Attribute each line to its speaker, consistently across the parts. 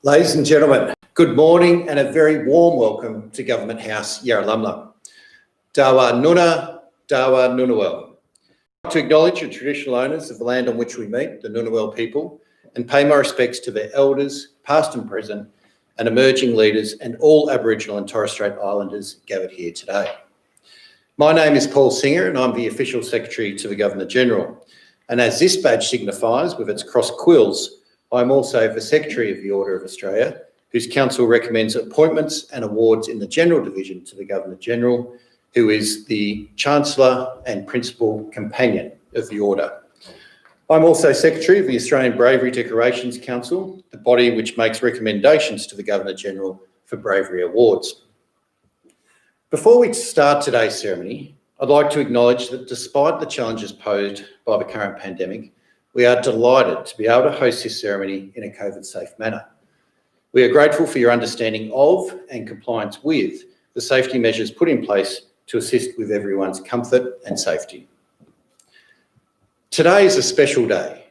Speaker 1: Ladies and gentlemen, good morning and a very warm welcome to Government House, Yarralumla. Dawa Nuna, Dawa Nunawel. I'd like to acknowledge the traditional owners of the land on which we meet, the Ngunnawal people, and pay my respects to their elders, past and present, and emerging leaders and all Aboriginal and Torres Strait Islanders gathered here today. My name is Paul Singer and I'm the Official Secretary to the Governor-General. And as this badge signifies with its cross quills, I'm also the Secretary of the Order of Australia, whose Council recommends appointments and awards in the General Division to the Governor-General, who is the Chancellor and Principal Companion of the Order. I'm also Secretary of the Australian Bravery Decorations Council, the body which makes recommendations to the Governor-General for bravery awards. Before we start today's ceremony, I'd like to acknowledge that despite the challenges posed by the current pandemic, we are delighted to be able to host this ceremony in a COVID-safe manner. We are grateful for your understanding of and compliance with the safety measures put in place to assist with everyone's comfort and safety. Today is a special day,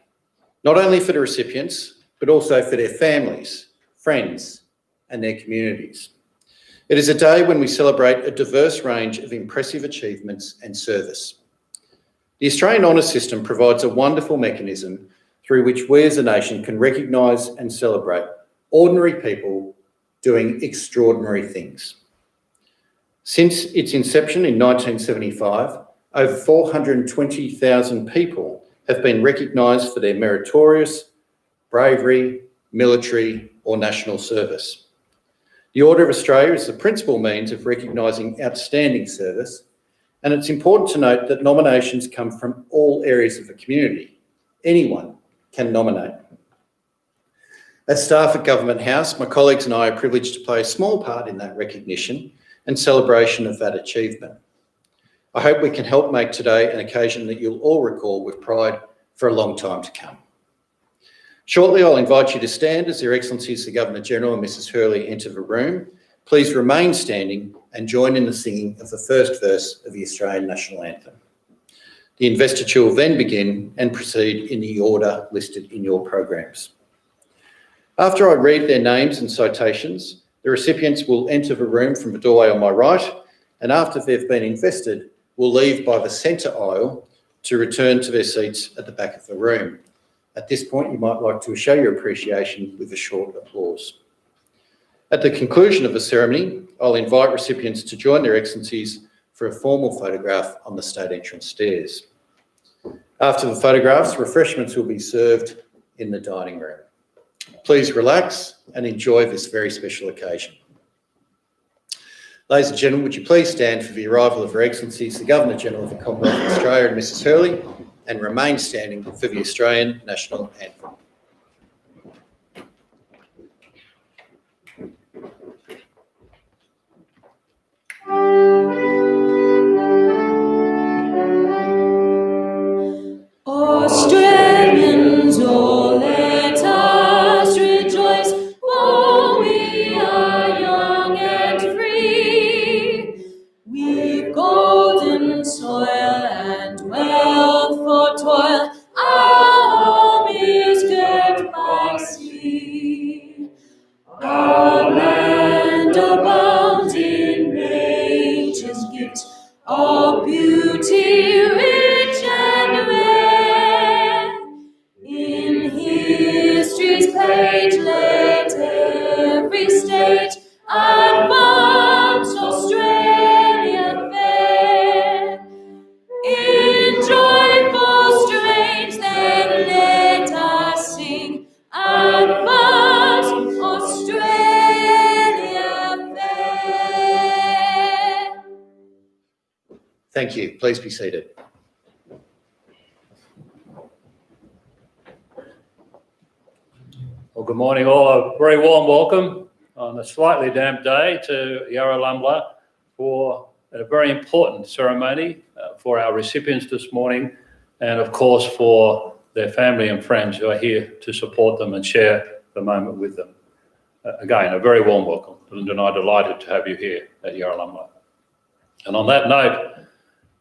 Speaker 1: not only for the recipients, but also for their families, friends, and their communities. It is a day when we celebrate a diverse range of impressive achievements and service. The Australian Honours System provides a wonderful mechanism through which we as a nation can recognise and celebrate ordinary people doing extraordinary things. Since its inception in 1975, over 420,000 people have been recognised for their meritorious, bravery, military or national service. The Order of Australia is the principal means of recognising outstanding service, and it's important to note that nominations come from all areas of the community. Anyone can nominate. As staff at Government House, my colleagues and I are privileged to play a small part in that recognition and celebration of that achievement. I hope we can help make today an occasion that you'll all recall with pride for a long time to come. Shortly, I'll invite you to stand as Their Excellencies the Governor-General and Mrs Hurley enter the room. Please remain standing and join in the singing of the first verse of the Australian National Anthem. The investiture will then begin and proceed in the order listed in your programs. After I read their names and citations, the recipients will enter the room from the doorway on my right, and after they've been invested, will leave by the centre aisle to return to their seats at the back of the room. At this point, you might like to show your appreciation with a short applause. At the conclusion of the ceremony, I'll invite recipients to join Their Excellencies for a formal photograph on the state entrance stairs. After the photographs, refreshments will be served in the dining room. Please relax and enjoy this very special occasion. Ladies and gentlemen, would you please stand for the arrival of Her Excellencies the Governor-General of the Commonwealth of Australia and Mrs Hurley, and remain standing for the Australian National Anthem.
Speaker 2: Australians, oh, let us rejoice, for we are young and free. We've golden soil and wealth for toil, our home is girt by sea. Our land abounds in nature's gifts, all beauty rich and rare. In history's page let every state advance Australia fair. In joyful strains then let us sing, advance Australia fair.
Speaker 1: Thank you. Please be seated.
Speaker 3: Well, good morning all. A very warm welcome on a slightly damp day to Yarralumla for a very important ceremony for our recipients this morning, and of course for their family and friends who are here to support them and share the moment with them. Again, a very warm welcome, and I'm delighted to have you here at Yarralumla. And on that note,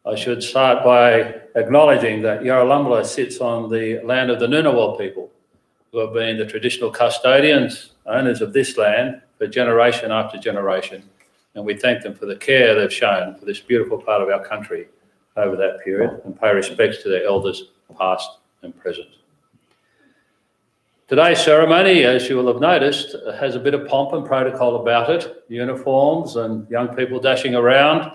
Speaker 3: I should start by acknowledging that Yarralumla sits on the land of the Ngunnawal people, who have been the traditional custodians, owners of this land for generation after generation. And we thank them for the care they've shown for this beautiful part of our country over that period, and pay respects to their elders past and present. Today's ceremony, as you will have noticed, has a bit of pomp and protocol about it, uniforms and young people dashing around,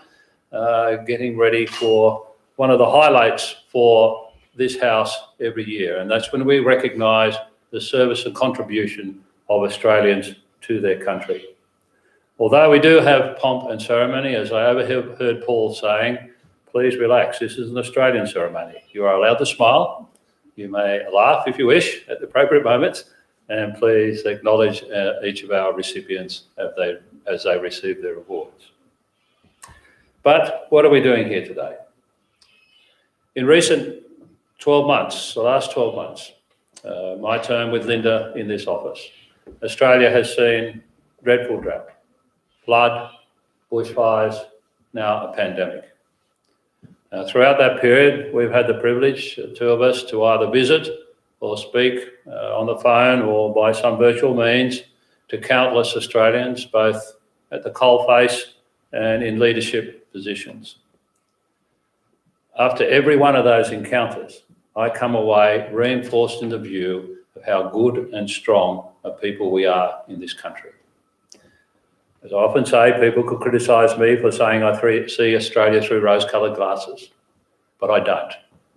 Speaker 3: getting ready for one of the highlights for this house every year, and that's when we recognise the service and contribution of Australians to their country. Although we do have pomp and ceremony, as I overheard Paul saying, please relax, this is an Australian ceremony. You are allowed to smile, you may laugh if you wish at the appropriate moments, and please acknowledge each of our recipients as they receive their awards. But what are we doing here today? In recent 12 months, the last 12 months, my term with Linda in this office, Australia has seen dreadful drought, flood, bushfires, now a pandemic. Throughout that period, we've had the privilege, the two of us, to either visit or speak on the phone or by some virtual means to countless Australians, both at the coalface and in leadership positions. After every one of those encounters, I come away reinforced in the view of how good and strong a people we are in this country. As I often say, people could criticise me for saying I see Australia through rose-coloured glasses, but I don't.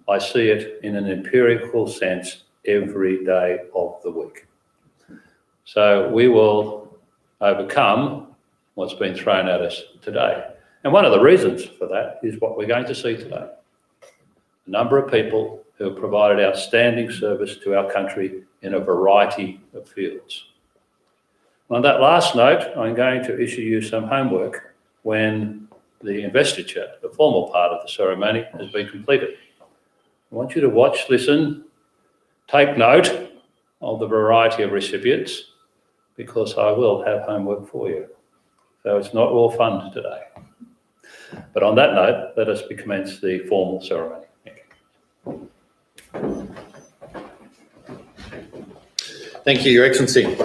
Speaker 3: I see it in an empirical sense every day of the week. So we will overcome what's been thrown at us today. And one of the reasons for that is what we're going to see today. A number of people who have provided outstanding service to our country in a variety of fields. On that last note, I'm going to issue you some homework when the investiture, the formal part of the ceremony, has been completed. I want you to watch, listen, take note of the variety of recipients, because I will have homework for you. So it's not all fun today. But on that note, let us commence the formal ceremony.
Speaker 1: Thank you, Your Excellency.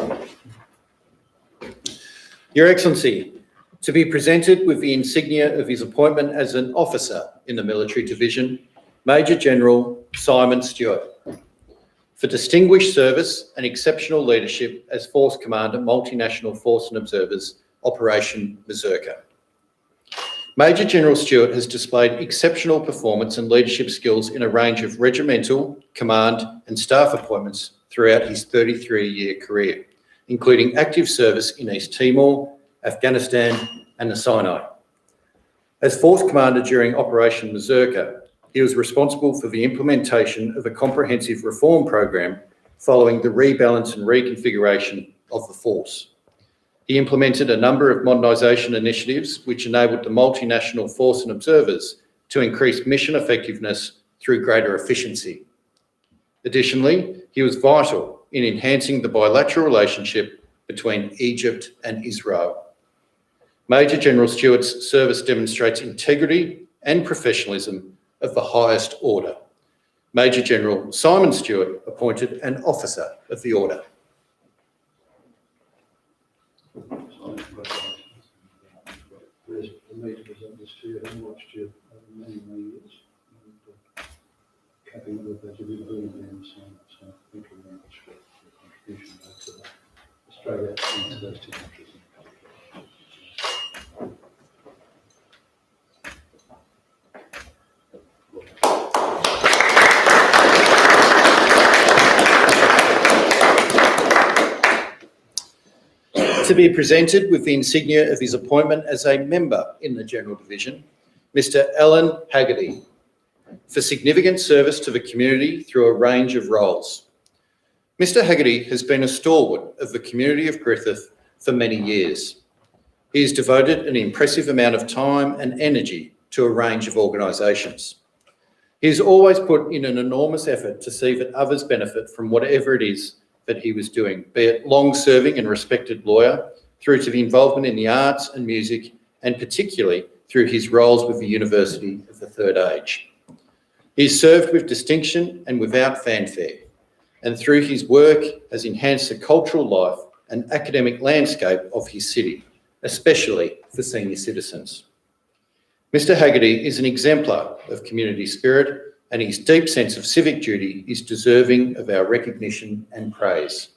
Speaker 1: Your Excellency, to be presented with the insignia of his appointment as an officer in the Military Division, Major General Simon Stewart, for distinguished service and exceptional leadership as Force Commander, Multinational Force and Observers, Operation Berserker. Major General Stewart has displayed exceptional performance and leadership skills in a range of regimental, command and staff appointments throughout his 33-year career, including active service in East Timor, Afghanistan and the Sinai. As Force Commander during Operation Berserker, he was responsible for the implementation of a comprehensive reform program following the rebalance and reconfiguration of the force. He implemented a number of modernisation initiatives which enabled the multinational force and observers to increase mission effectiveness through greater efficiency. Additionally, he was vital in enhancing the bilateral relationship between Egypt and Israel. Major General Stewart's service demonstrates integrity and professionalism of the highest order. Major General Simon Stewart appointed an officer of the order.
Speaker 3: Pleasure for me to present this to you. I've watched you over many, many years. Capping it with that, you've been doing them, so thank you very much for your contribution back to Australia and to those two countries.
Speaker 1: To be presented with the insignia of his appointment as a member in the General Division, Mr. Alan Haggerty, for significant service to the community through a range of roles. Mr. Haggerty has been a stalwart of the community of Griffith for many years. He has devoted an impressive amount of time and energy to a range of organisations. He has always put in an enormous effort to see that others benefit from whatever it is that he was doing, be it long-serving and respected lawyer, through to the involvement in the arts and music, and particularly through his roles with the University of the Third Age. He has served with distinction and without fanfare. and through his work has enhanced the cultural life and academic landscape of his city, especially for senior citizens. Mr. Haggerty is an exemplar of community spirit, and his deep sense of civic duty is deserving of our recognition and praise.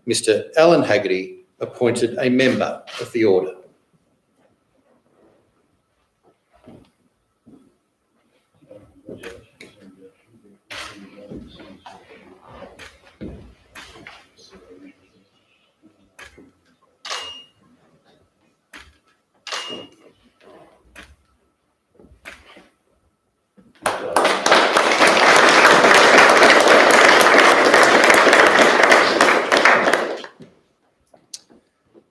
Speaker 1: Mr. Alan Haggerty, appointed a member of the Order.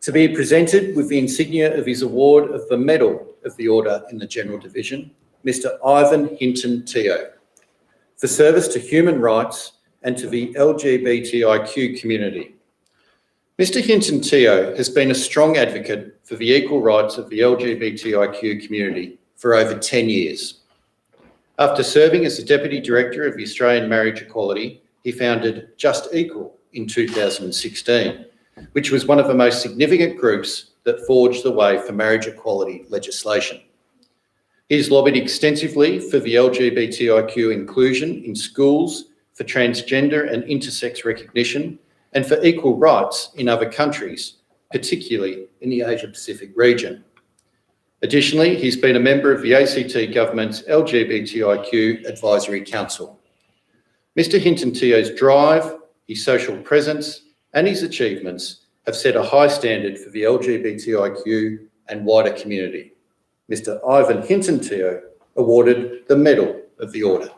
Speaker 1: To be presented with the insignia of his award of the Medal of the Order in the General Division, Mr. Ivan Hintonteo, for service to human rights and to the LGBTIQ community. Mr. Hintonteo has been a strong advocate for the equal rights of the LGBTIQ community for over 10 years. After serving as the Deputy Director of the Australian Marriage Equality, he founded Just Equal in 2016, which was one of the most significant groups that forged the way for marriage equality legislation. He has lobbied extensively for the LGBTIQ inclusion in schools, for transgender and intersex recognition, and for equal rights in other countries, particularly in the Asia-Pacific region. Additionally, he's been a member of the ACT government's LGBTIQ Advisory Council. Mr. Hintonteo's drive, his social presence, and his achievements have set a high standard for the LGBTIQ and wider community. Mr. Ivan Hintonteo, awarded the Medal of the Order.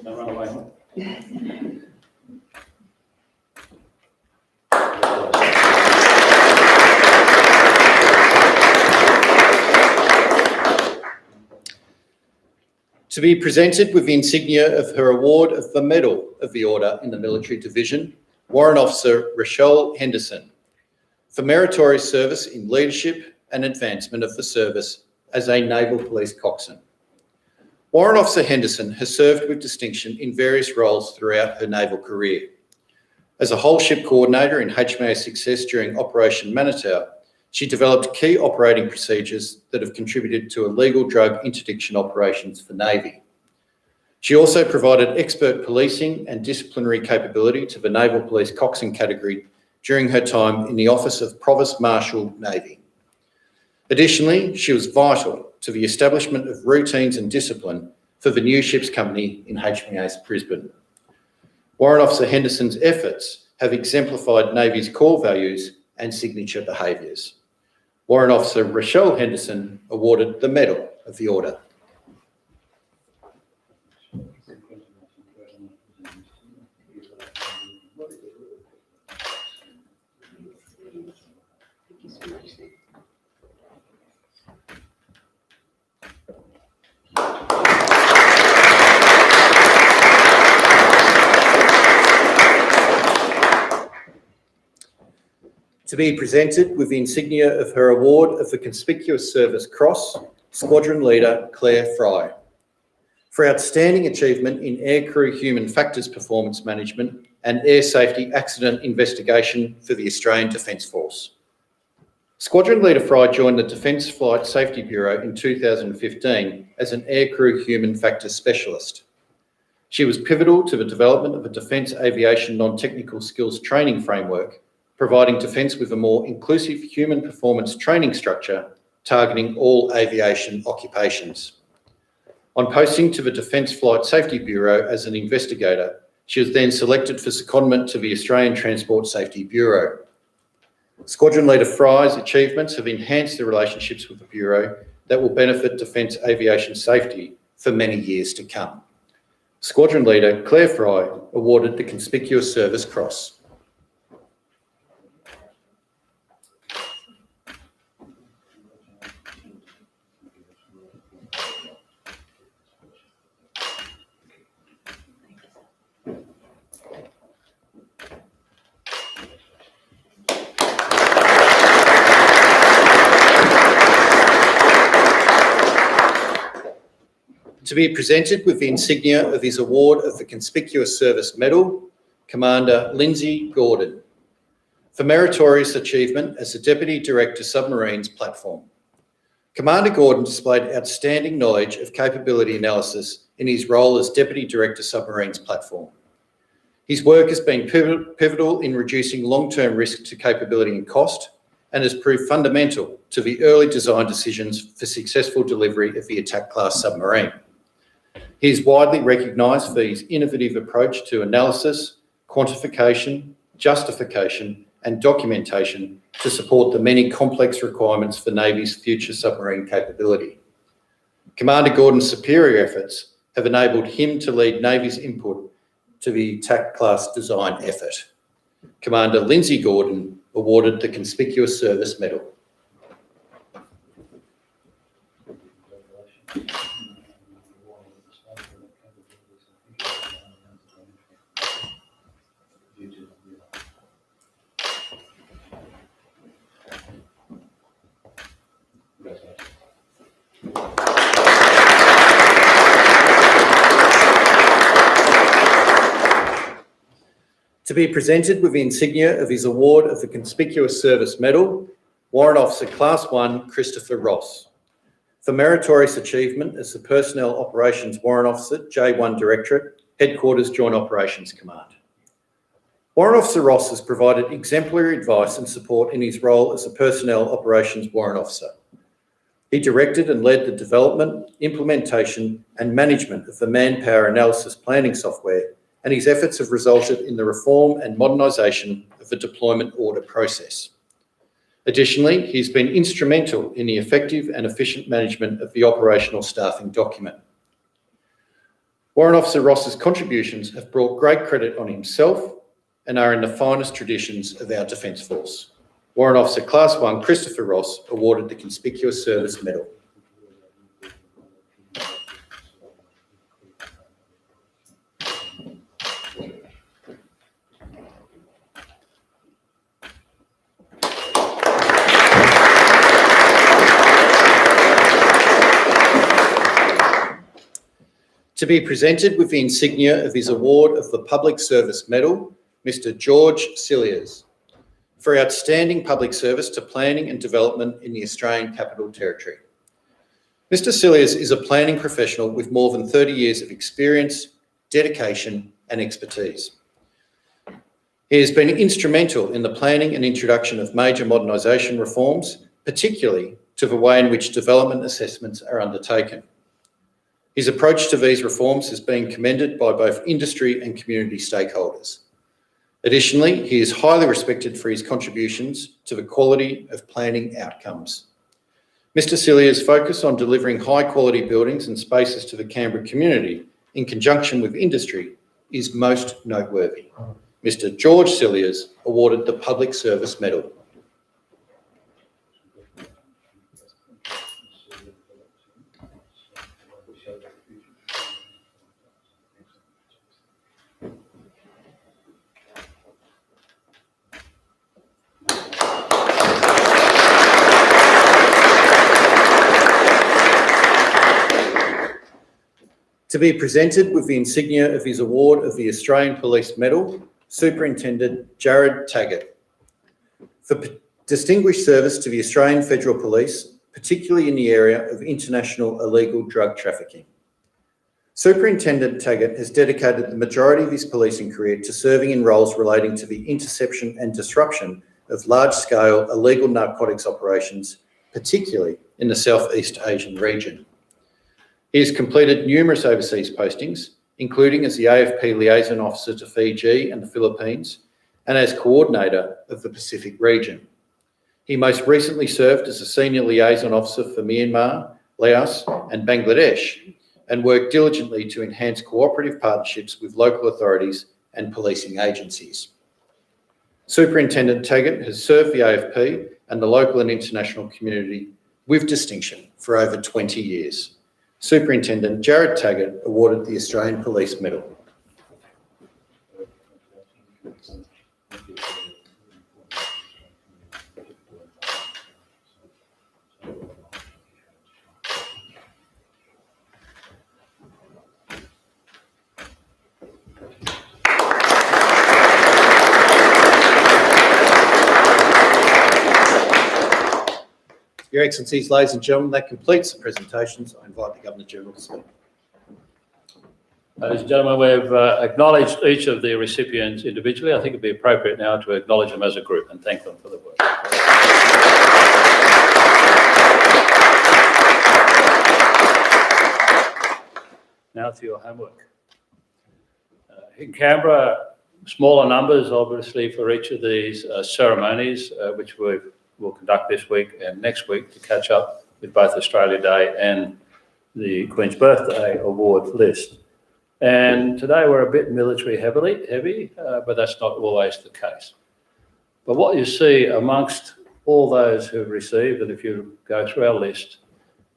Speaker 3: Don't run away.
Speaker 1: To be presented with the insignia of her award of the Medal of the Order in the Military Division, Warrant Officer Rochelle Henderson, for meritorious service in leadership and advancement of the service as a Naval Police Coxswain. Warrant Officer Henderson has served with distinction in various roles throughout her naval career. As a whole ship coordinator in HMAS Success during Operation Manitou, she developed key operating procedures that have contributed to illegal drug interdiction operations for Navy. She also provided expert policing and disciplinary capability to the Naval Police Coxswain category during her time in the Office of Provost Marshal, Navy. Additionally, she was vital to the establishment of routines and discipline for the new ships company in HMAS Brisbane. Warrant Officer Henderson's efforts have exemplified Navy's core values and signature behaviours. Warrant Officer Rochelle Henderson, awarded the Medal of the Order. To be presented with the insignia of her award of the Conspicuous Service Cross, Squadron Leader Claire Fry, for outstanding achievement in aircrew human factors performance management and air safety accident investigation for the Australian Defence Force. Squadron Leader Fry joined the Defence Flight Safety Bureau in 2015 as an aircrew human factors specialist. She was pivotal to the development of a Defence Aviation Non-Technical Skills Training Framework, providing Defence with a more inclusive human performance training structure targeting all aviation occupations. On posting to the Defence Flight Safety Bureau as an investigator, she was then selected for secondment to the Australian Transport Safety Bureau. Squadron Leader Fry's achievements have enhanced the relationships with the Bureau that will benefit Defence aviation safety for many years to come. Squadron Leader Claire Fry, awarded the Conspicuous Service Cross. To be presented with the insignia of his award of the Conspicuous Service Medal, Commander Lindsey Gordon, for meritorious achievement as the Deputy Director Submarines Platform. Commander Gordon displayed outstanding knowledge of capability analysis in his role as Deputy Director Submarines Platform. His work has been pivotal in reducing long-term risk to capability and cost, and has proved fundamental to the early design decisions for successful delivery of the attack class submarine. He is widely recognised for his innovative approach to analysis, quantification, justification, and documentation to support the many complex requirements for Navy's future submarine capability. Commander Gordon's superior efforts have enabled him to lead Navy's input to the attack class design effort. Commander Lindsey Gordon awarded the Conspicuous Service Medal. To be presented with the insignia of his award of the Conspicuous Service Medal, Warrant Officer Class 1 Christopher Ross, for meritorious achievement as the Personnel Operations Warrant Officer, J1 Directorate, Headquarters Joint Operations Command. Warrant Officer Ross has provided exemplary advice and support in his role as a Personnel Operations Warrant Officer. He directed and led the development, implementation and management of the manpower analysis planning software, and his efforts have resulted in the reform and modernisation of the deployment order process. Additionally, he's been instrumental in the effective and efficient management of the operational staffing document. Warrant Officer Ross's contributions have brought great credit on himself and are in the finest traditions of our Defence Force. Warrant Officer Class 1 Christopher Ross awarded the Conspicuous Service Medal. To be presented with the insignia of his award of the Public Service Medal, Mr. George Cilliers, for outstanding public service to planning and development in the Australian Capital Territory. Mr. Cilliers is a planning professional with more than 30 years of experience, dedication and expertise. He has been instrumental in the planning and introduction of major modernisation reforms, particularly to the way in which development assessments are undertaken. His approach to these reforms has been commended by both industry and community stakeholders. Additionally, he is highly respected for his contributions to the quality of planning outcomes. Mr. Cilliers' focus on delivering high-quality buildings and spaces to the Canberra community in conjunction with industry is most noteworthy. Mr. George Cilliers awarded the Public Service Medal. To be presented with the insignia of his award of the Australian Police Medal, Superintendent Jared Taggart, for distinguished service to the Australian Federal Police, particularly in the area of international illegal drug trafficking. Superintendent Taggart has dedicated the majority of his policing career to serving in roles relating to the interception and disruption of large-scale illegal narcotics operations, particularly in the Southeast Asian region. He has completed numerous overseas postings, including as the AFP Liaison Officer to Fiji and the Philippines, and as Coordinator of the Pacific region. He most recently served as a Senior Liaison Officer for Myanmar, Laos and Bangladesh, and worked diligently to enhance cooperative partnerships with local authorities and policing agencies. Superintendent Taggart has served the AFP and the local and international community with distinction for over 20 years. Superintendent Jared Taggart awarded the Australian Police Medal. Your Excellencies, ladies and gentlemen, that completes the presentations. I invite the Governor-General to speak.
Speaker 3: Ladies and gentlemen, we've acknowledged each of the recipients individually. I think it'd be appropriate now to acknowledge them as a group and thank them for the work. Now to your homework. In Canberra, smaller numbers obviously for each of these ceremonies, which we'll conduct this week and next week to catch up with both Australia Day and the Queen's Birthday award list. And today we're a bit military heavy, but that's not always the case. But what you see amongst all those who've received, and if you go through our list,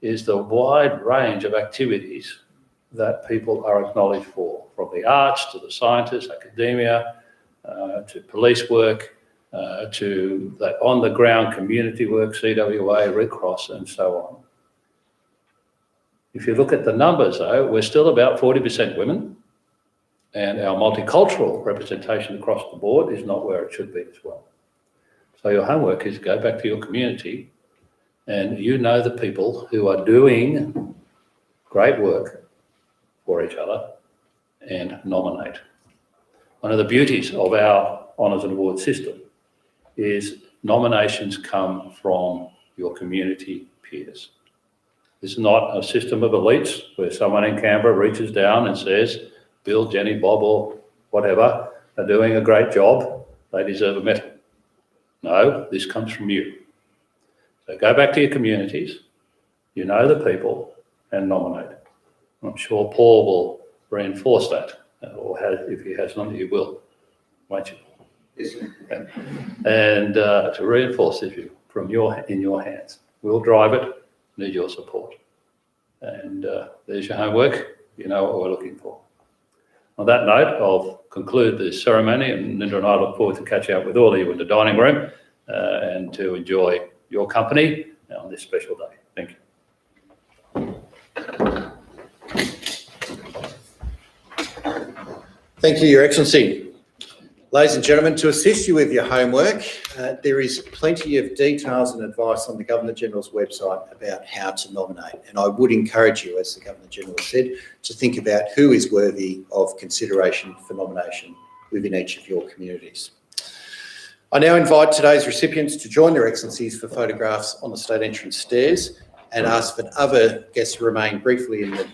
Speaker 3: is the wide range of activities that people are acknowledged for, from the arts to the scientists, academia, to police work, to the on-the-ground community work, CWA, Red Cross, and so on. If you look at the numbers, though, we're still about 40% women, and our multicultural representation across the board is not where it should be as well. So your homework is go back to your community, and you know the people who are doing great work for each other and nominate. One of the beauties of our honours and awards system is nominations come from your community peers. This is not a system of elites where someone in Canberra reaches down and says, Bill, Jenny, Bob, or whatever are doing a great job, they deserve a medal. No, this comes from you. So go back to your communities, you know the people, and nominate. I'm sure Paul will reinforce that, or if he has not, he will, won't you?
Speaker 1: Yes.
Speaker 3: And to reinforce it in your hands. We'll drive it. Need your support. And there's your homework. You know what we're looking for. On that note, I'll conclude the ceremony, and Linda and I look forward to catching up with all of you in the dining room and to enjoy your company on this special day. Thank you.
Speaker 1: Thank you, Your Excellency. Ladies and gentlemen, to assist you with your homework, there is plenty of details and advice on the Governor-General's website about how to nominate. And I would encourage you, as the Governor-General said, to think about who is worthy of consideration for nomination within each of your communities. I now invite today's recipients to join Their Excellencies for photographs on the state entrance stairs, and ask that other guests remain briefly in the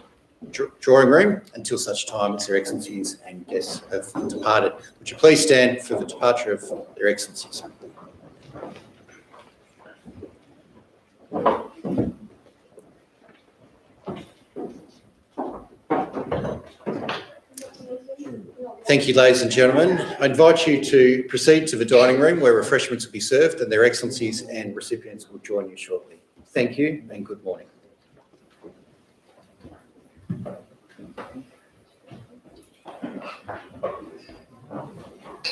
Speaker 1: drawing room until such time as Their Excellencies and guests have departed. Would you please stand for the departure of Their Excellencies? Thank you, ladies and gentlemen. I invite you to proceed to the dining room where refreshments will be served, and Their Excellencies and recipients will join you shortly. Thank you and good morning.